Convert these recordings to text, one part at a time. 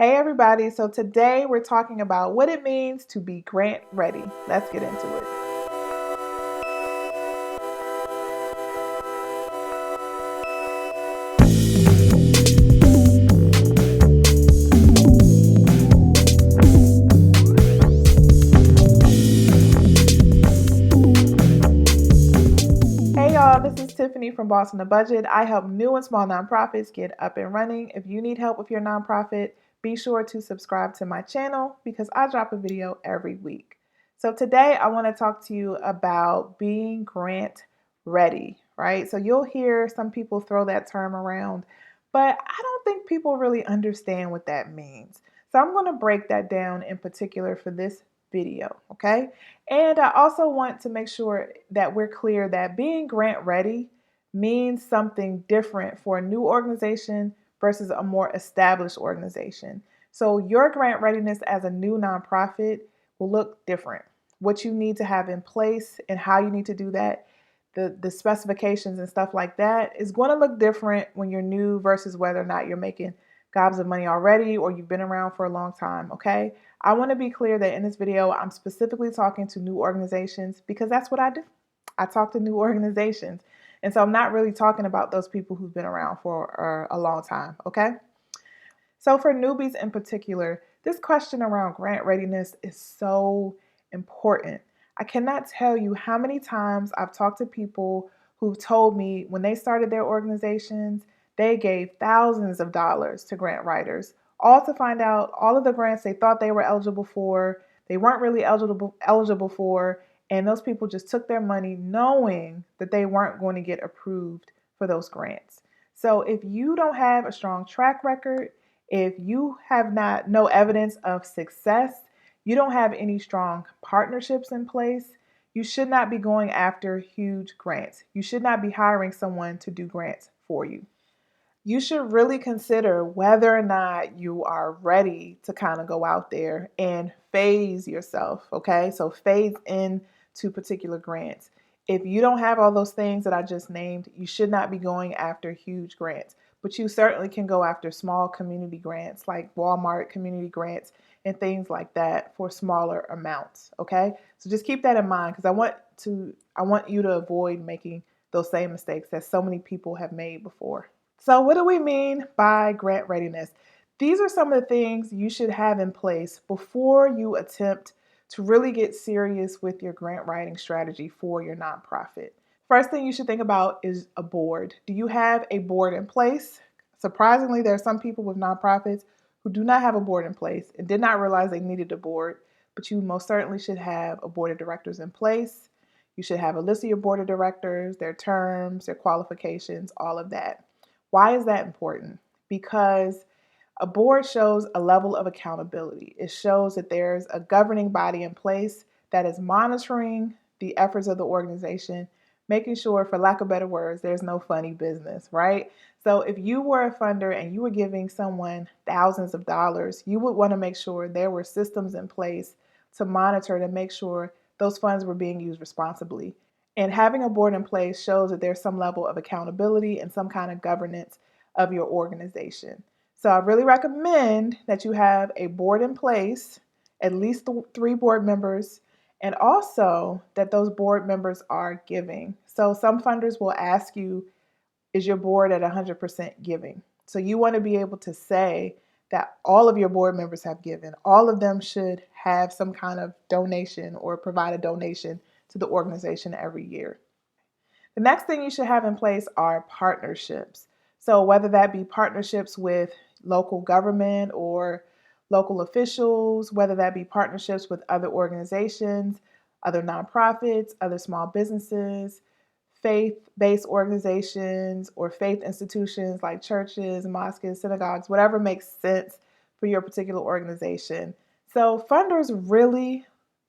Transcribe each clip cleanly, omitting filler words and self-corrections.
Hey everybody, so today we're talking about what it means to be grant ready. Let's get into it. Hey y'all, this is Tiffany from Boss on the Budget. I help new and small nonprofits get up and running. If you need help with your nonprofit, be sure to subscribe to my channel because I drop a video every week. So today I want to talk to you about being grant ready, right? So you'll hear some people throw that term around, but I don't think people really understand what that means. So I'm going to break that down in particular for this video, okay? And I also want to make sure that we're clear that being grant ready means something different for a new organization versus a more established organization. So your grant readiness as a new nonprofit will look different. What you need to have in place and how you need to do that, the specifications and stuff like that is going to look different when you're new versus whether or not you're making gobs of money already or you've been around for a long time, okay? I want to be clear that in this video, I'm specifically talking to new organizations because that's what I do. I talk to new organizations. And so I'm not really talking about those people who've been around for a long time, okay? So for newbies in particular, this question around grant readiness is so important. I cannot tell you how many times I've talked to people who've told me when they started their organizations, they gave thousands of dollars to grant writers, all to find out all of the grants they thought they were eligible for, they weren't really eligible for, and those people just took their money knowing that they weren't going to get approved for those grants. So if you don't have a strong track record, if you have no evidence of success, you don't have any strong partnerships in place, you should not be going after huge grants. You should not be hiring someone to do grants for you. You should really consider whether or not you are ready to kind of go out there and phase yourself, okay? So phase in to particular grants. If you don't have all those things that I just named, you should not be going after huge grants, but you certainly can go after small community grants like Walmart community grants and things like that for smaller amounts, okay? So just keep that in mind because I want you to avoid making those same mistakes that so many people have made before. So what do we mean by grant readiness? These are some of the things you should have in place before you attempt to really get serious with your grant writing strategy for your nonprofit. First thing you should think about is a board. Do you have a board in place? Surprisingly, there are some people with nonprofits who do not have a board in place and did not realize they needed a board, but you most certainly should have a board of directors in place. You should have a list of your board of directors, their terms, their qualifications, all of that. Why is that important? Because a board shows a level of accountability. It shows that there's a governing body in place that is monitoring the efforts of the organization, making sure, for lack of better words, there's no funny business, right? So if you were a funder and you were giving someone thousands of dollars, you would want to make sure there were systems in place to monitor to make sure those funds were being used responsibly. And having a board in place shows that there's some level of accountability and some kind of governance of your organization. So I really recommend that you have a board in place, at least 3 board members, and also that those board members are giving. So some funders will ask you, is your board at 100% giving? So you want to be able to say that all of your board members have given. All of them should have some kind of donation or provide a donation to the organization every year. The next thing you should have in place are partnerships. So whether that be partnerships with local government or local officials, whether that be partnerships with other organizations, other nonprofits, other small businesses, faith-based organizations, or faith institutions like churches, mosques, synagogues, whatever makes sense for your particular organization. So funders really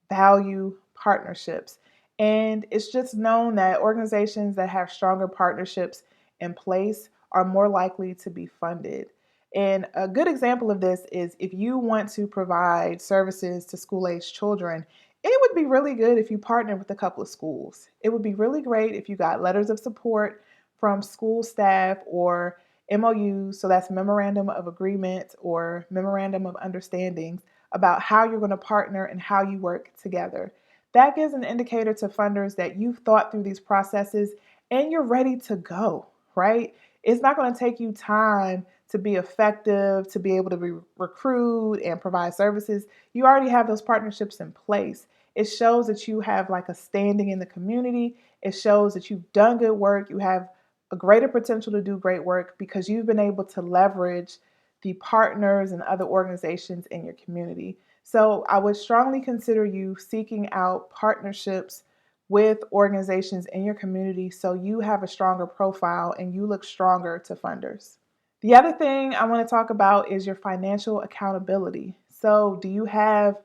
value partnerships. And it's just known that organizations that have stronger partnerships in place are more likely to be funded. And a good example of this is if you want to provide services to school-aged children, it would be really good if you partnered with a couple of schools. It would be really great if you got letters of support from school staff, or MOUs, so that's memorandum of agreement or memorandum of understandings about how you're going to partner and how you work together. That gives an indicator to funders that you've thought through these processes and you're ready to go, right? It's not going to take you time to be effective, to be able to recruit and provide services. You already have those partnerships in place. It shows that you have like a standing in the community. It shows that you've done good work. You have a greater potential to do great work because you've been able to leverage the partners and other organizations in your community. So I would strongly consider you seeking out partnerships with organizations in your community so you have a stronger profile and you look stronger to funders. The other thing I want to talk about is your financial accountability. So, do you have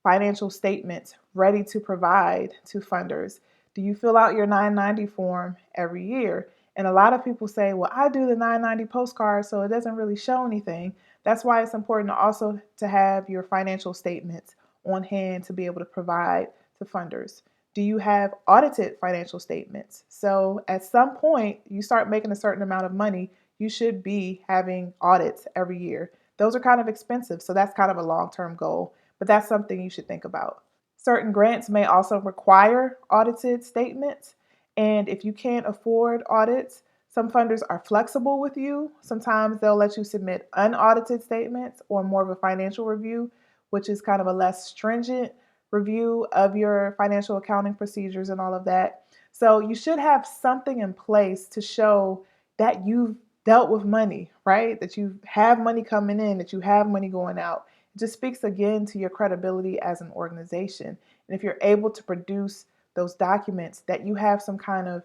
financial statements ready to provide to funders? Do you fill out your 990 form every year? And a lot of people say, well, I do the 990 postcard, so it doesn't really show anything. That's why it's important to also to have your financial statements on hand to be able to provide to funders. Do you have audited financial statements? So at some point, you start making a certain amount of money, you should be having audits every year. Those are kind of expensive, so that's kind of a long-term goal, but that's something you should think about. Certain grants may also require audited statements, and if you can't afford audits, some funders are flexible with you. Sometimes they'll let you submit unaudited statements or more of a financial review, which is kind of a less stringent review of your financial accounting procedures and all of that. So you should have something in place to show that you've dealt with money, right? That you have money coming in, that you have money going out. It just speaks again to your credibility as an organization. And if you're able to produce those documents, that you have some kind of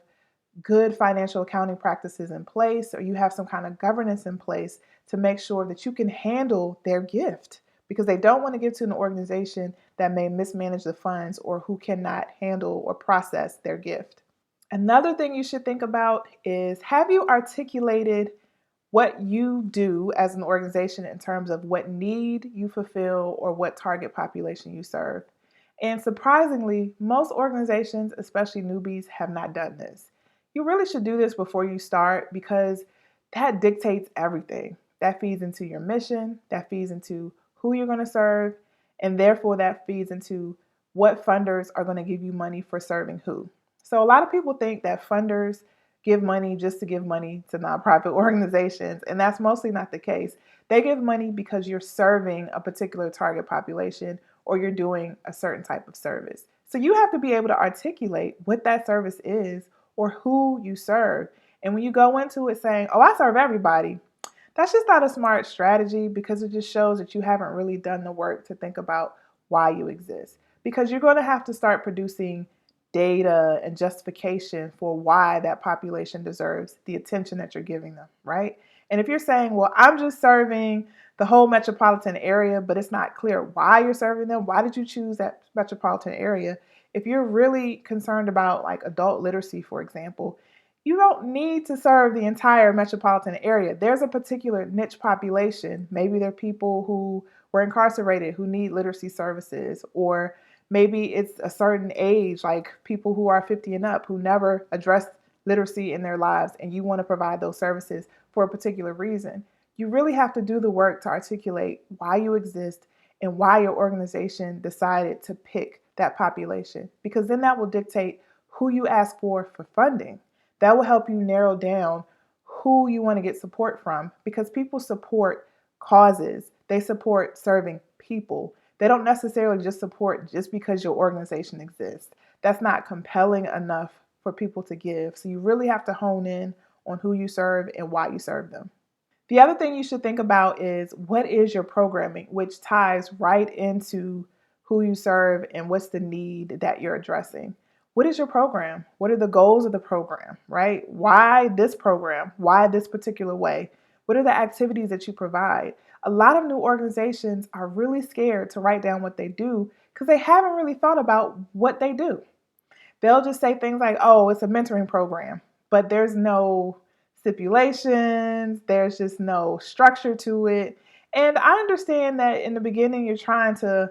good financial accounting practices in place or you have some kind of governance in place to make sure that you can handle their gift because they don't want to give to an organization that may mismanage the funds or who cannot handle or process their gift. Another thing you should think about is, have you articulated what you do as an organization in terms of what need you fulfill or what target population you serve? And surprisingly, most organizations, especially newbies, have not done this. You really should do this before you start because that dictates everything. That feeds into your mission, that feeds into who you're going to serve, and therefore that feeds into what funders are going to give you money for serving who. So a lot of people think that funders give money just to give money to nonprofit organizations, and that's mostly not the case. They give money because you're serving a particular target population or you're doing a certain type of service. So you have to be able to articulate what that service is or who you serve. And when you go into it saying, oh, I serve everybody, that's just not a smart strategy because it just shows that you haven't really done the work to think about why you exist. Because you're going to have to start producing data and justification for why that population deserves the attention that you're giving them, right? And if you're saying, well, I'm just serving the whole metropolitan area, but it's not clear why you're serving them, why did you choose that metropolitan area? If you're really concerned about like adult literacy, for example, you don't need to serve the entire metropolitan area. There's a particular niche population. Maybe they're people who were incarcerated who need literacy services, or maybe it's a certain age, like people who are 50 and up who never addressed literacy in their lives, and you want to provide those services for a particular reason. You really have to do the work to articulate why you exist and why your organization decided to pick that population, because then that will dictate who you ask for funding. That will help you narrow down who you want to get support from, because people support causes. They support serving people. They don't necessarily just support just because your organization exists. That's not compelling enough for people to give. So you really have to hone in on who you serve and why you serve them. The other thing you should think about is, what is your programming, which ties right into who you serve and what's the need that you're addressing. What is your program? What are the goals of the program, right? Why this program? Why this particular way? What are the activities that you provide? A lot of new organizations are really scared to write down what they do because they haven't really thought about what they do. They'll just say things like, oh, it's a mentoring program, but there's no stipulations, there's just no structure to it. And I understand that in the beginning, you're trying to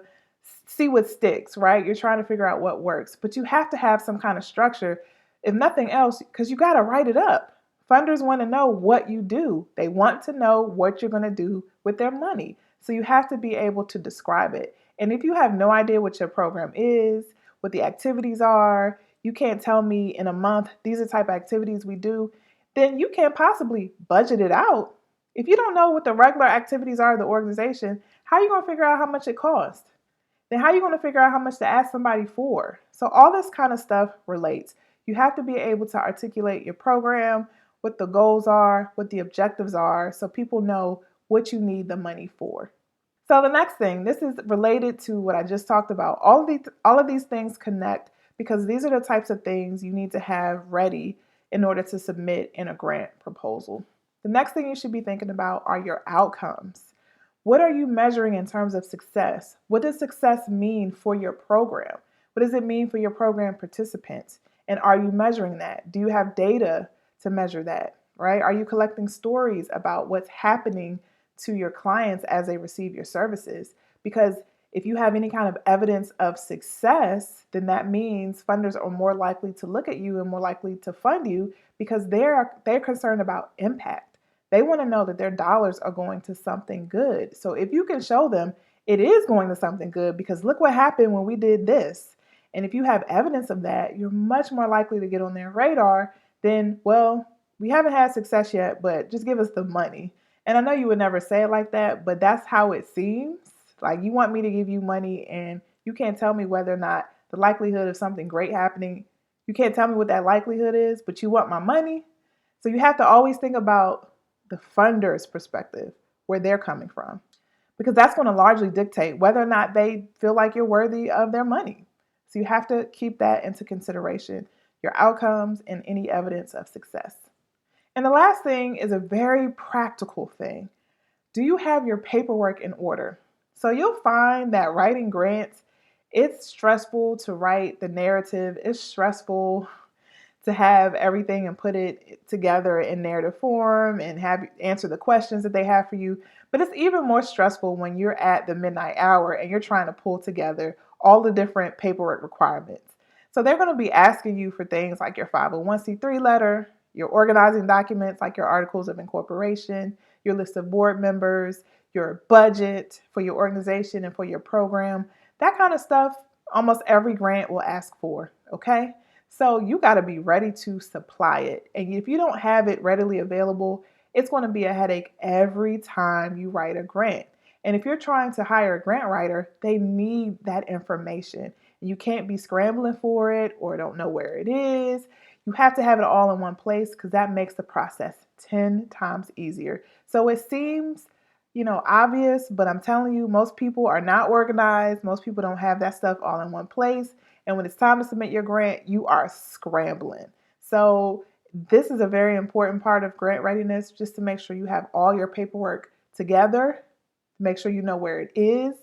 see what sticks, right? You're trying to figure out what works, but you have to have some kind of structure, if nothing else, because you got to write it up Funders want to know what you do. They want to know what you're going to do with their money. So you have to be able to describe it. And if you have no idea what your program is, what the activities are, you can't tell me in a month, these are the type of activities we do, then you can't possibly budget it out. If you don't know what the regular activities are of the organization, how are you going to figure out how much it costs? Then how are you going to figure out how much to ask somebody for? So all this kind of stuff relates. You have to be able to articulate your program, what the goals are, what the objectives are, so people know what you need the money for. So the next thing, this is related to what I just talked about. All of these things connect because these are the types of things you need to have ready in order to submit in a grant proposal. The next thing you should be thinking about are your outcomes. What are you measuring in terms of success? What does success mean for your program? What does it mean for your program participants? And are you measuring that? Do you have data to measure that, right? Are you collecting stories about what's happening to your clients as they receive your services? Because if you have any kind of evidence of success, then that means funders are more likely to look at you and more likely to fund you because they're concerned about impact. They want to know that their dollars are going to something good. So if you can show them it is going to something good because look what happened when we did this. And if you have evidence of that, you're much more likely to get on their radar than, well, we haven't had success yet, but just give us the money. And I know you would never say it like that, but that's how it seems. Like you want me to give you money and you can't tell me whether or not the likelihood of something great happening, you can't tell me what that likelihood is, but you want my money. So you have to always think about the funder's perspective, where they're coming from, because that's going to largely dictate whether or not they feel like you're worthy of their money. So you have to keep that into consideration, your outcomes and any evidence of success. And the last thing is a very practical thing. Do you have your paperwork in order? So you'll find that writing grants, it's stressful to write the narrative. It's stressful to have everything and put it together in narrative form and have answer the questions that they have for you. But it's even more stressful when you're at the midnight hour and you're trying to pull together all the different paperwork requirements. So they're going to be asking you for things like your 501c3 letter, your organizing documents like your articles of incorporation, your list of board members, your budget for your organization and for your program. That kind of stuff almost every grant will ask for, okay? So you got to be ready to supply it. And if you don't have it readily available, it's going to be a headache every time you write a grant. And if you're trying to hire a grant writer, they need that information. You can't be scrambling for it or don't know where it is. You have to have it all in one place because that makes the process 10 times easier. So it seems, obvious, but I'm telling you, most people are not organized. Most people don't have that stuff all in one place. And when it's time to submit your grant, you are scrambling. So this is a very important part of grant readiness, just to make sure you have all your paperwork together, make sure you know where it is,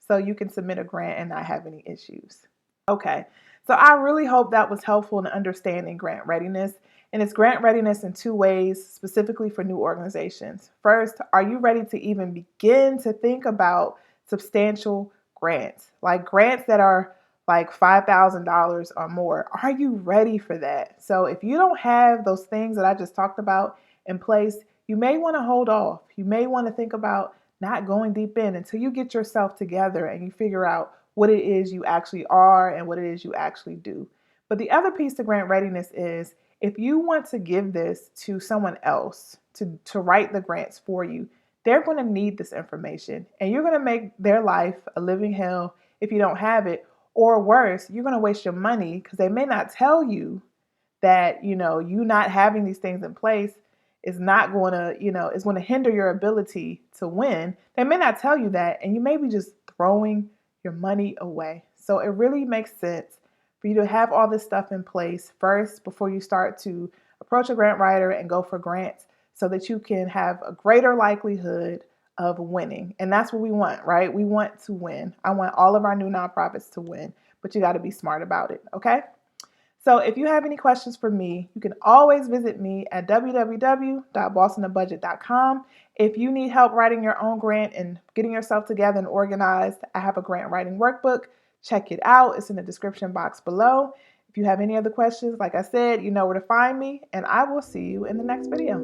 so you can submit a grant and not have any issues. Okay, so I really hope that was helpful in understanding grant readiness. And it's grant readiness in two ways, specifically for new organizations. First, are you ready to even begin to think about substantial grants, like grants that are like $5,000 or more? Are you ready for that? So if you don't have those things that I just talked about in place, you may want to hold off. You may want to think about not going deep in until you get yourself together and you figure out what it is you actually are and what it is you actually do. But the other piece to grant readiness is if you want to give this to someone else to write the grants for you, they're going to need this information and you're going to make their life a living hell if you don't have it. Or worse, you're going to waste your money because they may not tell you that, you not having these things in place is not going to, is going to hinder your ability to win. They may not tell you that, and you may be just throwing your money away. So it really makes sense for you to have all this stuff in place first before you start to approach a grant writer and go for grants so that you can have a greater likelihood of winning. And that's what we want, right? We want to win. I want all of our new nonprofits to win, but you got to be smart about it, okay? So if you have any questions for me, you can always visit me at www.bossonthebudget.com. If you need help writing your own grant and getting yourself together and organized, I have a grant writing workbook. Check it out. It's in the description box below. If you have any other questions, like I said, you know where to find me, and I will see you in the next video.